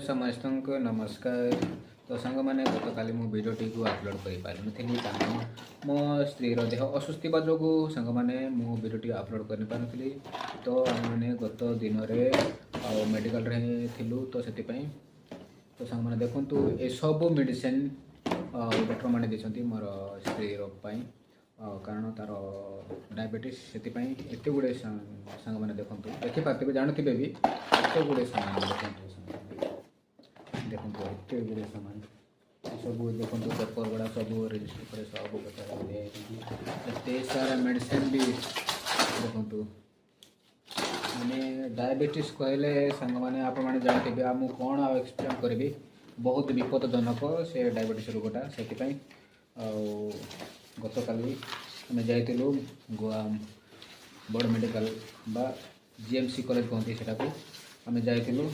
ସମସ୍ତଙ୍କୁ ନମସ୍କାର। ତ ସାଙ୍ଗମାନେ ଗତକାଲି ମୁଁ ଭିଡ଼ିଓଟିକୁ ଅପଲୋଡ଼ କରିପାରିନଥିଲି କାରଣ ମୋ ସ୍ତ୍ରୀର ଦେହ ଅସୁସ୍ଥ ଥିବା ଯୋଗୁଁ ସାଙ୍ଗମାନେ ମୁଁ ଭିଡ଼ିଓଟି ଅପଲୋଡ଼ କରିପାରୁନଥିଲି। ତ ଆମେମାନେ ଗତ ଦିନରେ ମେଡ଼ିକାଲରେ ଥିଲୁ, ତ ସେଥିପାଇଁ ତ ସାଙ୍ଗମାନେ ଦେଖନ୍ତୁ ଏସବୁ ମେଡ଼ିସିନ ଡକ୍ଟରମାନେ ଦେଇଛନ୍ତି ମୋର ସ୍ତ୍ରୀର ପାଇଁ, କାରଣ ତା'ର ଡାଇବେଟିସ୍, ସେଥିପାଇଁ ଏତେ ଗୁଡ଼ିଏ ସାଙ୍ଗମାନେ ଦେଖନ୍ତୁ, ଦେଖିପାରୁଥିବେ, ଜାଣୁଥିବେ ବି ଏତେ ଗୁଡ଼ିଏ ସାମାନ ଦେଖନ୍ତୁ ଏତେ ଗୁଡ଼ିଏ ସାମାନ ସବୁ ଦେଖନ୍ତୁ, ପେପର ଗୁଡ଼ା ସବୁ ରେଜିଷ୍ଟର করে ସବୁ କଥା ଦିଆଯାଇଛି। ଏତେ ସାରା ମେଡ଼ିସିନ ବି ଦେଖନ୍ତୁ। ମାନେ ଡାଇବେଟିସ୍ କହିଲେ ସାଙ୍ଗମାନେ ଆପଣମାନେ ଜାଣିଥିବେ, ଆଉ ମୁଁ କ'ଣ ଆଉ ଏକ୍ସପ୍ଲେନ୍ କରିବି, ବହୁତ ବିପଦଜନକ ସେ ଡାଇବେଟିସ୍ ରୋଗଟା। ସେଥିପାଇଁ ଆଉ ଗତକାଲି ଆମେ ଯାଇଥିଲୁ ବଡ଼ ମେଡ଼ିକାଲ ବା GMC କଲେଜ କହନ୍ତି ସେଟାକୁ। ଆମେ ଯାଇଥିଲୁ।